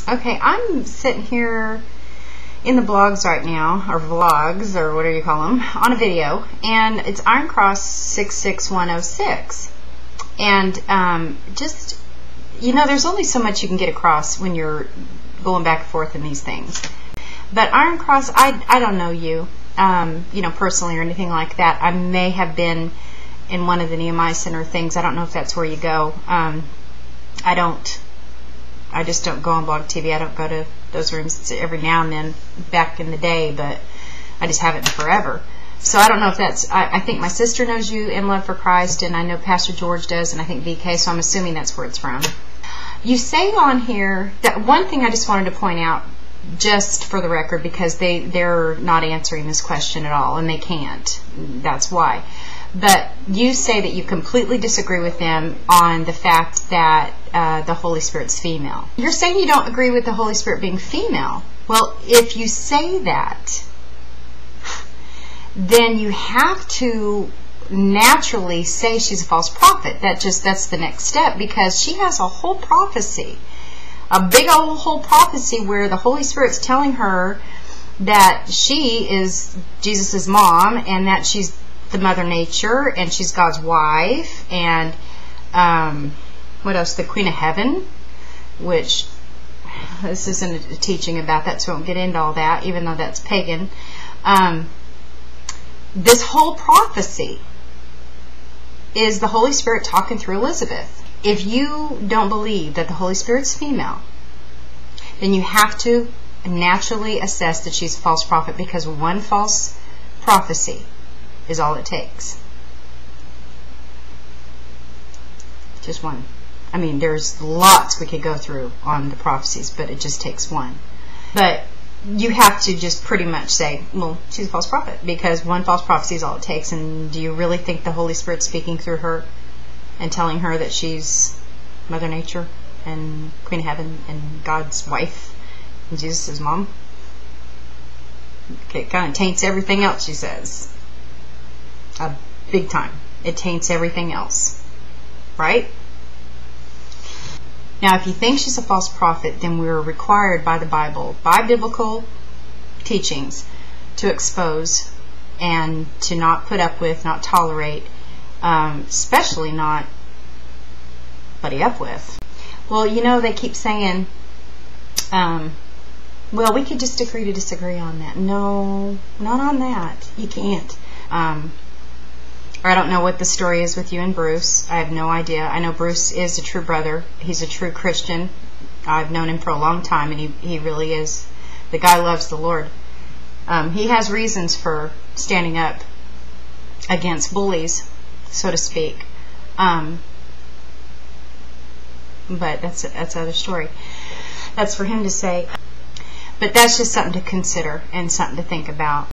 Okay, I'm sitting here in the blogs right now, or vlogs, or whatever you call them, on a video, and it's Ironcross66106. And just, you know, there's only so much you can get across when you're going back and forth in these things. But Ironcross, I don't know you, you know, personally or anything like that. I may have been in one of the Nehemiah Center things. I don't know if that's where you go. I just don't go on Blog TV. I don't go to those rooms. It's every now and then back in the day, but I just haven't in forever. So I don't know if that's, I think my sister knows you in Love for Christ, and I know Pastor George does, and I think VK, so I'm assuming that's where it's from. You say on here, that one thing I just wanted to point out, just for the record, because they're not answering this question at all, and they can't. That's why. But you say that you completely disagree with them on the fact that the Holy Spirit's female. You're saying you don't agree with the Holy Spirit being female. Well, if you say that, then you have to naturally say she's a false prophet. That's the next step, because she has a whole prophecy, a big old whole prophecy where the Holy Spirit's telling her that she is Jesus' mom, and that she's the Mother Nature, and she's God's wife, and what else? The Queen of Heaven, which this isn't a teaching about that, so I won't get into all that, even though that's pagan. This whole prophecy is the Holy Spirit talking through Elizabeth. If you don't believe that the Holy Spirit's female, then you have to naturally assess that she's a false prophet, because one false prophecy is all it takes. Just one. I mean, there's lots we could go through on the prophecies, but it just takes one. But you have to just pretty much say, well, she's a false prophet, because one false prophecy is all it takes. And do you really think the Holy Spirit's speaking through her and telling her that she's Mother Nature and Queen of Heaven and God's wife and Jesus' mom? Okay, it kind of taints everything else she says. Big time. It taints everything else. Right? Now, if you think she's a false prophet, then we're required by the Bible, by biblical teachings, to expose and to not put up with, not tolerate, especially not buddy up with. Well, you know, they keep saying, well, we could just agree to disagree on that. No, not on that. You can't. Or I don't know what the story is with you and Bruce. I have no idea. I know Bruce is a true brother. He's a true Christian. I've known him for a long time, and he really is. The guy loves the Lord. He has reasons for standing up against bullies, so to speak. But that's another story. That's for him to say. But that's just something to consider and something to think about.